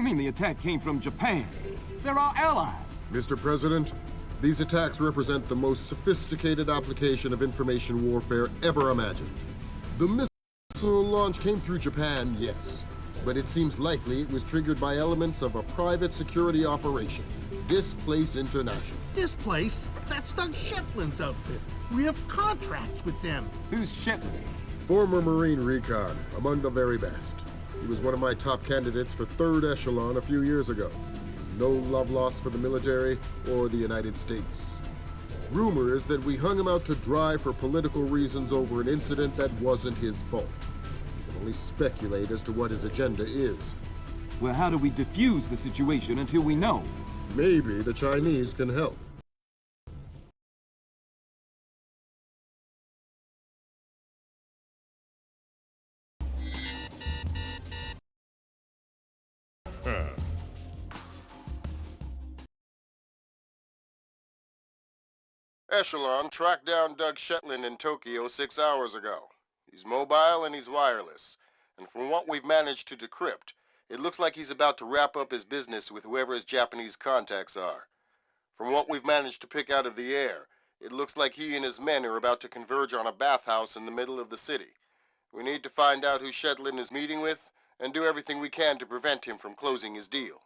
you mean the attack came from Japan? They're our allies. Mr. President, these attacks represent the most sophisticated application of information warfare ever imagined. The missile launch came through Japan, yes, but it seems likely it was triggered by elements of a private security operation. Displace International. Displace? That's Doug Shetland's outfit. We have contracts with them. Who's Shetland? Former Marine recon, among the very best. He was one of my top candidates for 3rd Echelon a few years ago. No love lost for the military or the United States. Rumor is that we hung him out to dry for political reasons over an incident that wasn't his fault. We can only speculate as to what his agenda is. Well, how do we defuse the situation until we know? Maybe the Chinese can help. Echelon tracked down Doug Shetland in Tokyo 6 hours ago. He's mobile and he's wireless. And from what we've managed to decrypt, it looks like he's about to wrap up his business with whoever his Japanese contacts are. From what we've managed to pick out of the air, it looks like he and his men are about to converge on a bathhouse in the middle of the city. We need to find out who Shetland is meeting with and do everything we can to prevent him from closing his deal.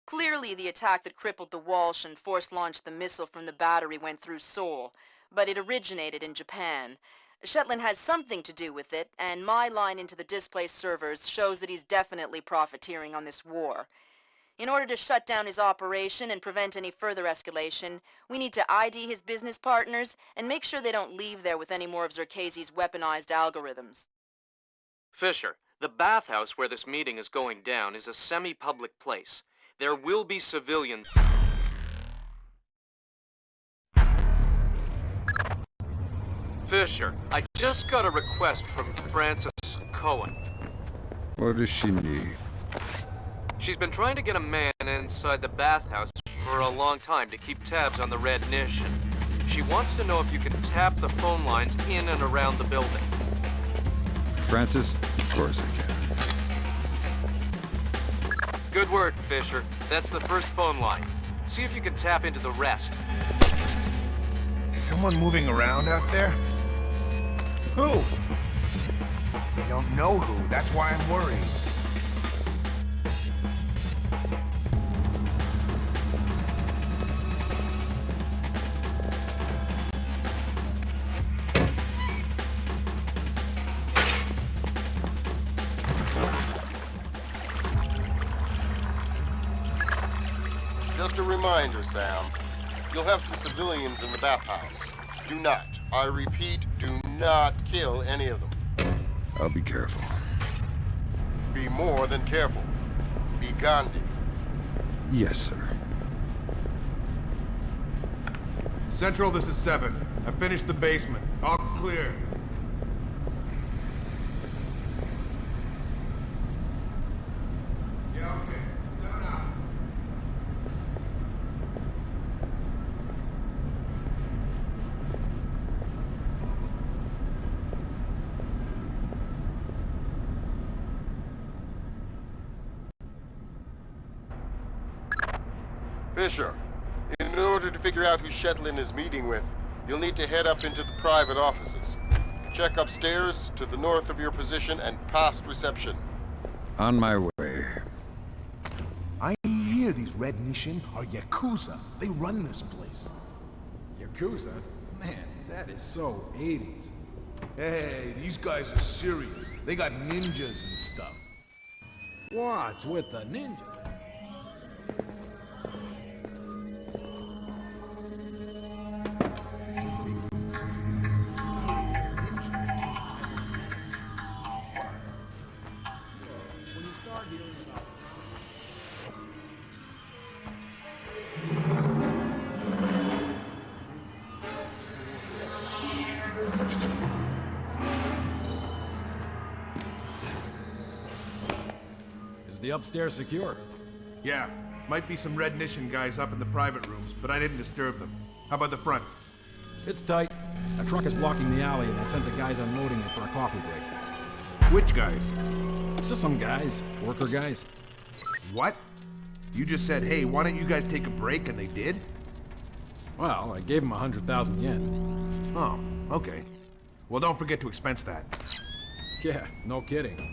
Clearly, the attack that crippled the Walsh and force-launched the missile from the battery went through Seoul, but it originated in Japan. Shetland has something to do with it, and my line into the displaced servers shows that he's definitely profiteering on this war. In order to shut down his operation and prevent any further escalation, we need to ID his business partners and make sure they don't leave there with any more of Zerkezi's weaponized algorithms. Fisher, the bathhouse where this meeting is going down is a semi-public place. There will be civilians. Fisher, I just got a request from Frances Cohen. What does she need? She's been trying to get a man inside the bathhouse for a long time to keep tabs on the Red Nation. She wants to know if you can tap the phone lines in and around the building. Francis? Of course I can. Good work, Fisher. That's the first phone line. See if you can tap into the rest. Someone moving around out there? Who? I don't know who. That's why I'm worried. Just a reminder, Sam. You'll have some civilians in the bathhouse. Do not, I repeat, do not kill any of them. I'll be careful. Be more than careful. Be Gandhi. Yes, sir. Central, this is 7. I finished the basement. All clear. Yeah, okay. 7 out. Fisher, in order to figure out who Shetland is meeting with, you'll need to head up into the private offices. Check upstairs, to the north of your position, and past reception. On my way. I hear these Red Nation are Yakuza. They run this place. Yakuza? Man, that is so 80s. Hey, these guys are serious. They got ninjas and stuff. What's with the ninja? Is the upstairs secure? Yeah, might be some Red Nation guys up in the private rooms, but I didn't disturb them. How about the front? It's tight. A truck is blocking the alley and I sent the guys unloading it for a coffee break. Which guys? Just some guys. Worker guys. What? You just said, hey, why don't you guys take a break, and they did? Well, I gave him 100,000 yen. Oh, okay. Well, don't forget to expense that. Yeah, no kidding.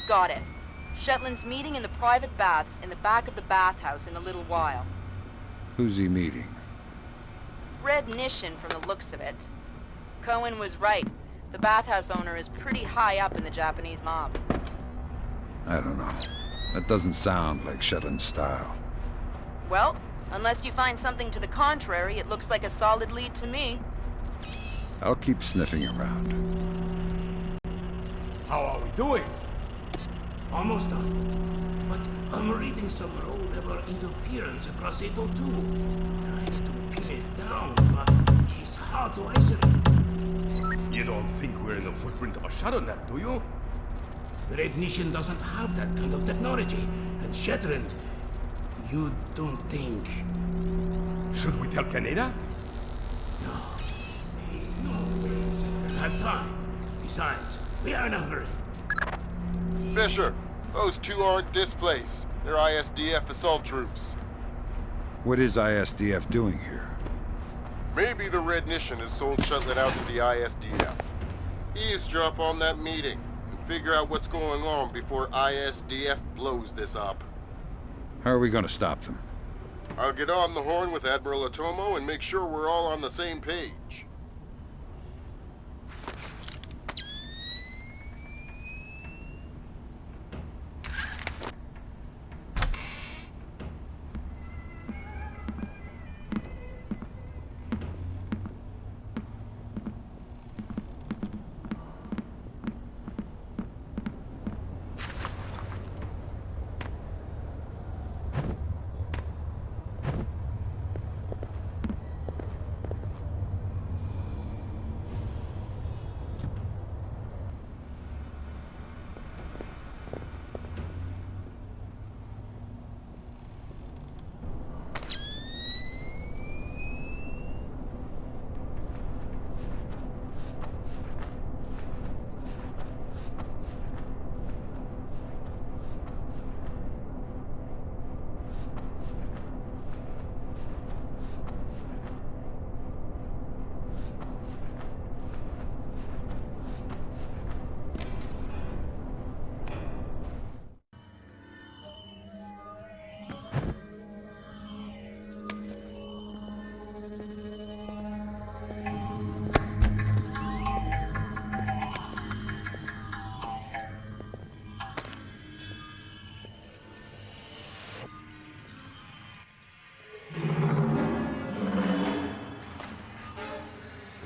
Got it. Shetland's meeting in the private baths in the back of the bathhouse in a little while. Who's he meeting? Red Nishin from the looks of it. Cohen was right. The bathhouse owner is pretty high up in the Japanese mob. I don't know. That doesn't sound like Shetland's style. Well, unless you find something to the contrary, it looks like a solid lead to me. I'll keep sniffing around. How are we doing? Almost done. But I'm reading some low-level interference across 802. Trying to pin it down, but it's hard to isolate. You don't think we're in the footprint of a shadow net, do you? Red Nation doesn't have that kind of technology. And Shetland, you don't think... Should we tell Canada? No. There is no way to have time. Besides, we are in a hurry. Fisher, those two aren't displaced. They're ISDF assault troops. What is ISDF doing here? Maybe the Red Nation has sold Shetland out to the ISDF. Eavesdrop on that meeting and figure out what's going on before ISDF blows this up. How are we going to stop them? I'll get on the horn with Admiral Otomo and make sure we're all on the same page.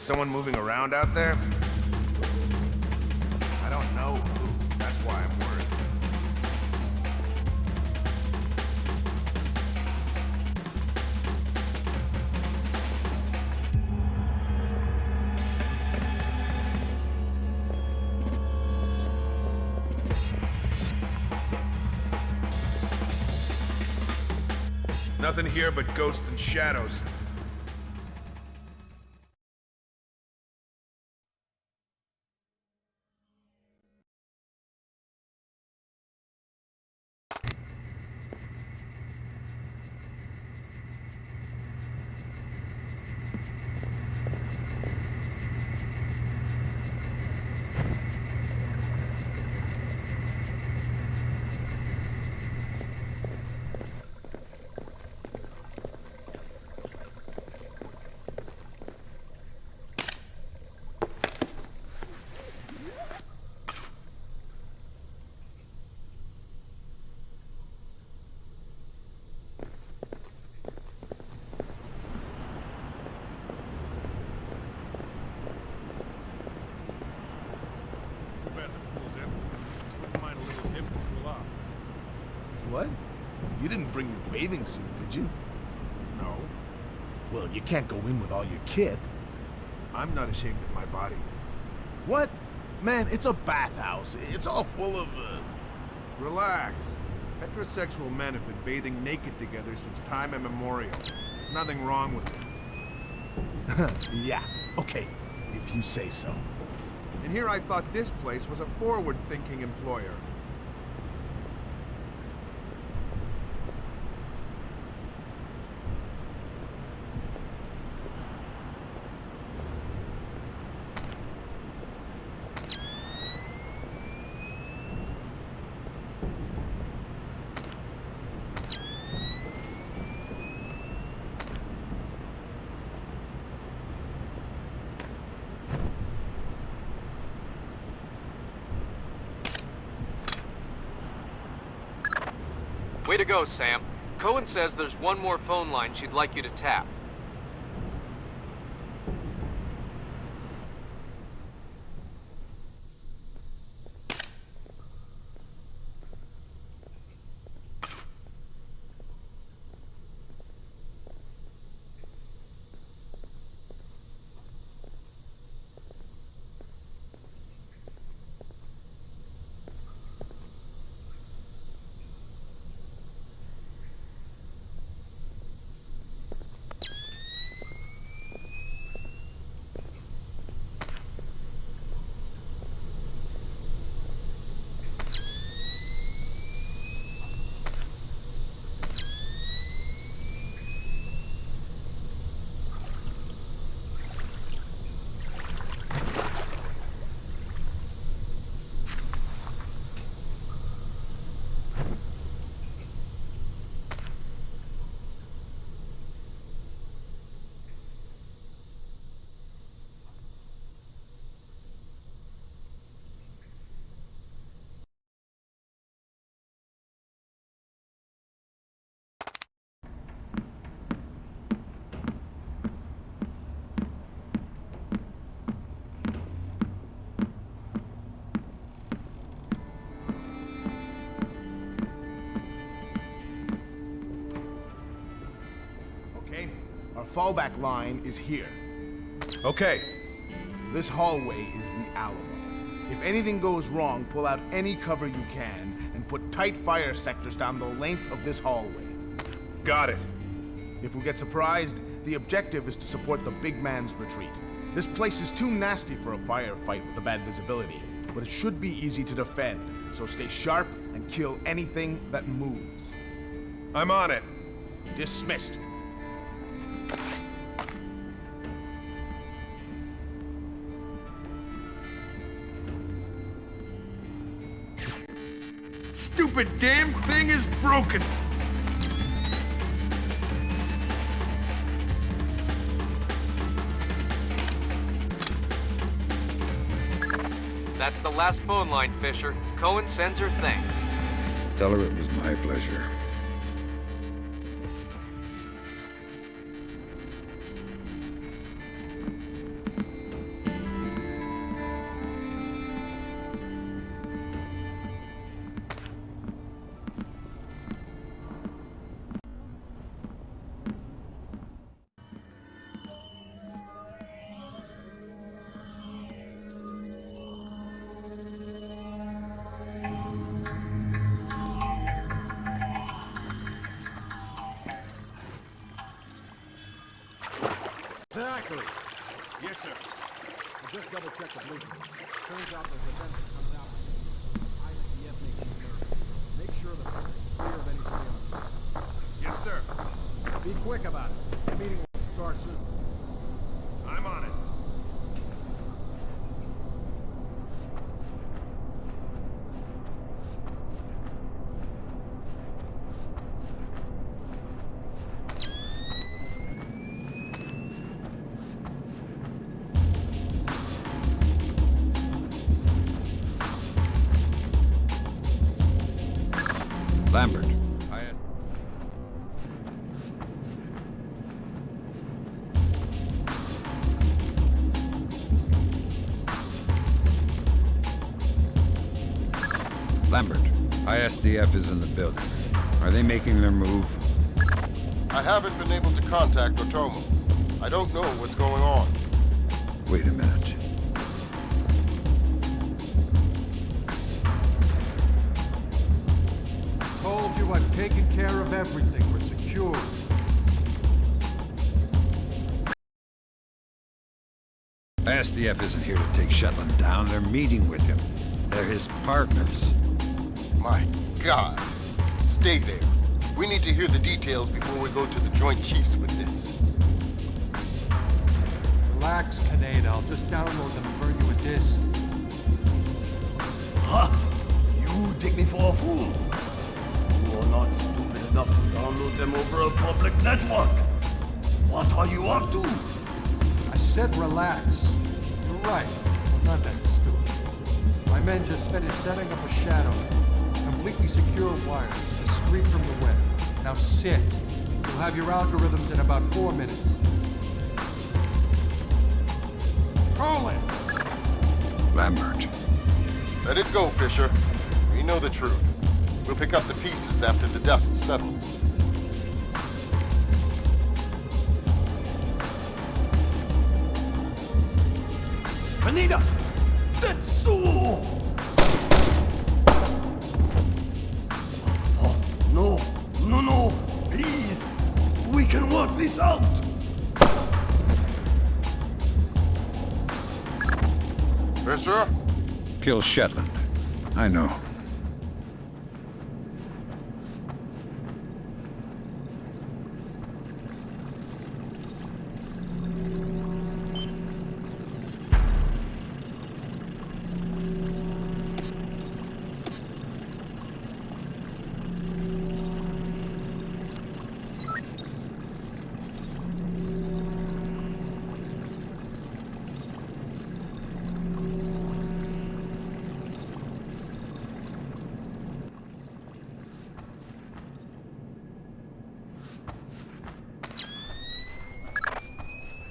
Is someone moving around out there? I don't know who. That's why I'm worried. Nothing here but ghosts and shadows. didn't bring your bathing suit, did you? No. Well, you can't go in with all your kit. I'm not ashamed of my body. What? Man, it's a bathhouse. It's all full of, Relax. Heterosexual men have been bathing naked together since time immemorial. There's nothing wrong with it. Yeah, okay, if you say so. And here I thought this place was a forward-thinking employer. Way to go, Sam. Cohen says there's one more phone line she'd like you to tap. Our fallback line is here. Okay. This hallway is the Alamo. If anything goes wrong, pull out any cover you can and put tight fire sectors down the length of this hallway. Got it. If we get surprised, the objective is to support the big man's retreat. This place is too nasty for a firefight with the bad visibility, but it should be easy to defend, so stay sharp and kill anything that moves. I'm on it. Dismissed. Stupid damn thing is broken! That's the last phone line, Fisher. Cohen sends her thanks. Tell her it was my pleasure. Exactly. Yes, sir. We just double-checked the blueprints. Turns out there's a vent that comes out. ISDF makes me nervous. Make sure the vent is clear of any surveillance. Yes, sir. Be quick about it. The meeting will start soon. I'm on it. Lambert. Lambert, ISDF is in the building. Are they making their move? I haven't been able to contact Otomo. I don't know what's going on. Wait a minute. Told you I've taken care of everything. We're secure. SDF isn't here to take Shetland down. They're meeting with him. They're his partners. My God. Stay there. We need to hear the details before we go to the Joint Chiefs with this. Relax, Kaneda. I'll just download them and burn you a disc. Ha! You take me for a fool. You are not stupid enough to download them over a public network. What are you up to? I said relax. You're right. I'm not that stupid. My men just finished setting up a shadow. Completely secure wires, discreet from the web. Now sit. You'll have your algorithms in about 4 minutes. Colin! Lambert. Let it go, Fisher. We know the truth. We'll pick up the pieces after the dust settles. Anita! That's so... Oh, no, no, no, please. We can work this out. Fisher? Kill Shetland. I know.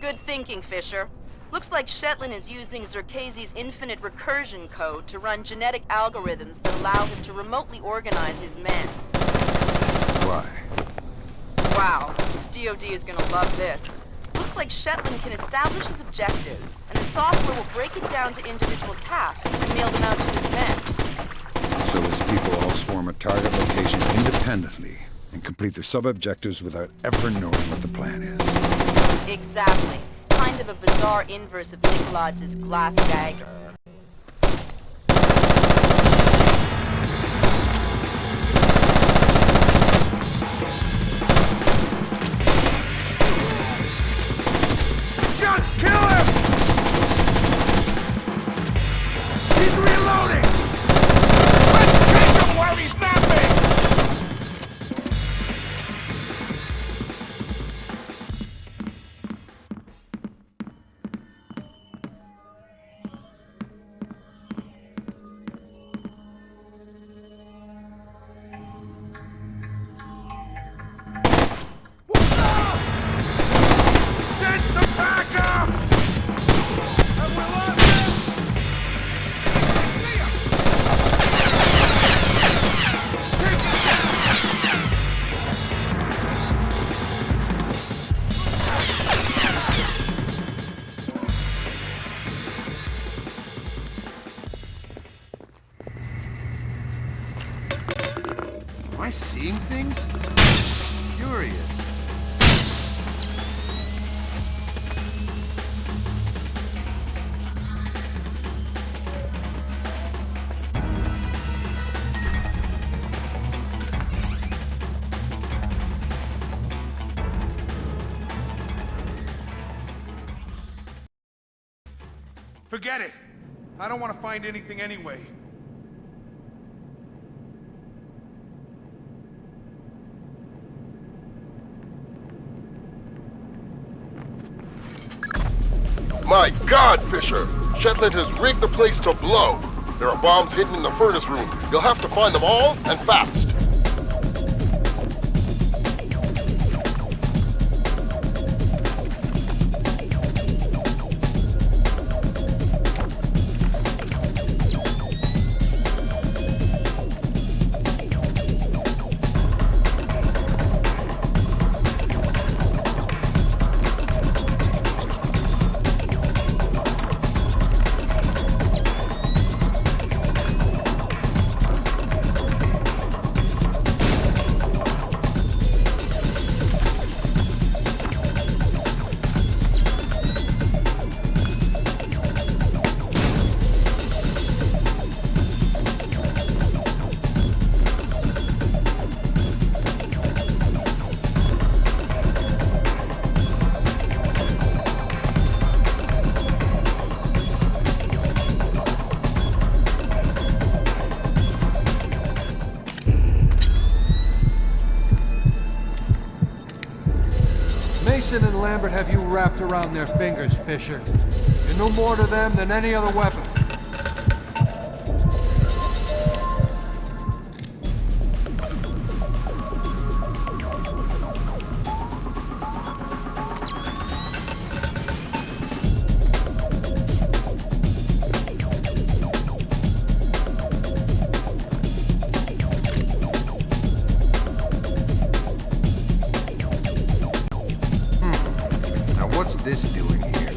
Good thinking, Fisher. Looks like Shetland is using Zerkezi's infinite recursion code to run genetic algorithms that allow him to remotely organize his men. Why? Wow, DoD is gonna love this. Looks like Shetland can establish his objectives, and the software will break it down to individual tasks and mail them out to his men. So his people all swarm a target location independently and complete their sub-objectives without ever knowing what the plan is. Exactly. Kind of a bizarre inverse of Nikolod's glass dagger. Just kill him! He's reloading! Let's take him while he's napping! Send some backup! Have we lost him? See ya! Am I seeing things? Curious. Forget it. I don't want to find anything anyway. My God, Fisher! Shetland has rigged the place to blow. There are bombs hidden in the furnace room. You'll have to find them all, and fast. and Lambert have you wrapped around their fingers, Fisher. You're no more to them than any other weapon. What's this doing here?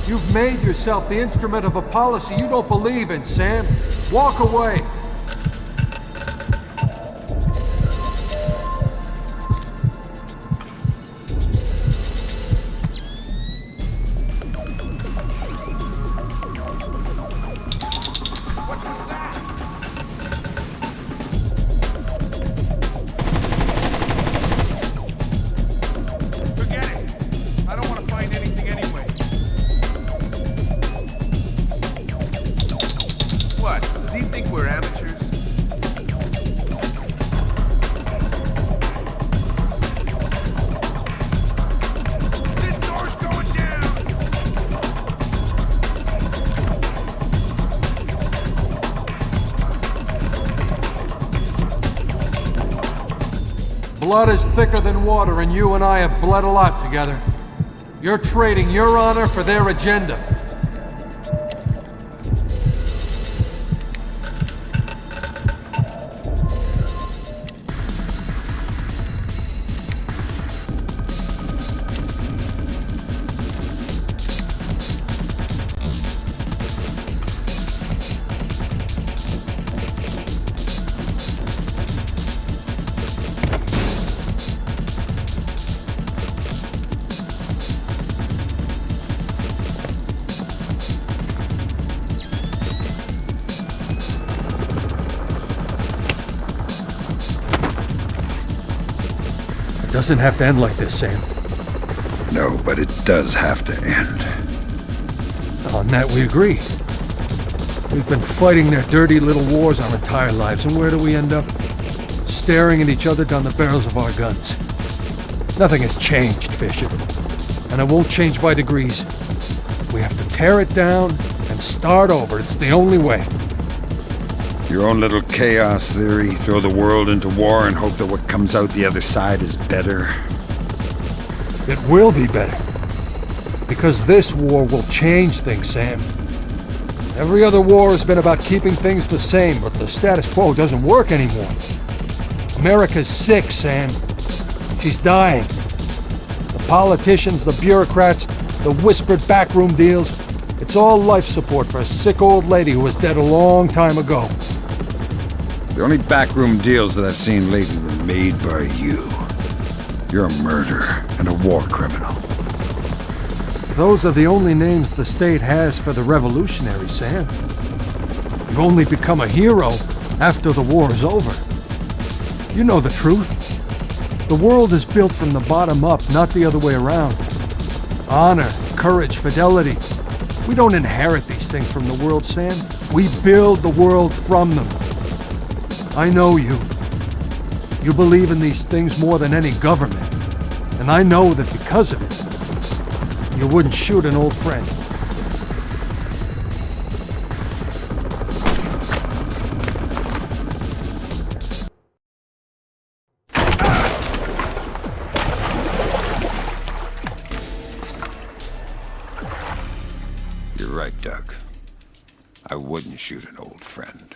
You've made yourself the instrument of a policy you don't believe in, Sam. Walk away. Forget it. I don't want to find anything anyway. What? Does he think we're amateurs? This door's going down! Blood is thicker than water, and you and I have bled a lot together. You're trading your honor for their agenda. It doesn't have to end like this, Sam. No, but it does have to end. On that we agree. We've been fighting their dirty little wars our entire lives, and where do we end up? Staring at each other down the barrels of our guns. Nothing has changed, Fisher. And it won't change by degrees. We have to tear it down and start over. It's the only way. Your own little chaos theory, throw the world into war and hope that what comes out the other side is better. It will be better. Because this war will change things, Sam. Every other war has been about keeping things the same, but the status quo doesn't work anymore. America's sick, Sam. She's dying. The politicians, the bureaucrats, the whispered backroom deals, it's all life support for a sick old lady who was dead a long time ago. The only backroom deals that I've seen lately were made by you. You're a murderer and a war criminal. Those are the only names the state has for the revolutionaries, Sam. You've only become a hero after the war is over. You know the truth. The world is built from the bottom up, not the other way around. Honor, courage, fidelity. We don't inherit these things from the world, Sam. We build the world from them. I know you. You believe in these things more than any government. And I know that because of it, you wouldn't shoot an old friend. You're right, Doug. I wouldn't shoot an old friend.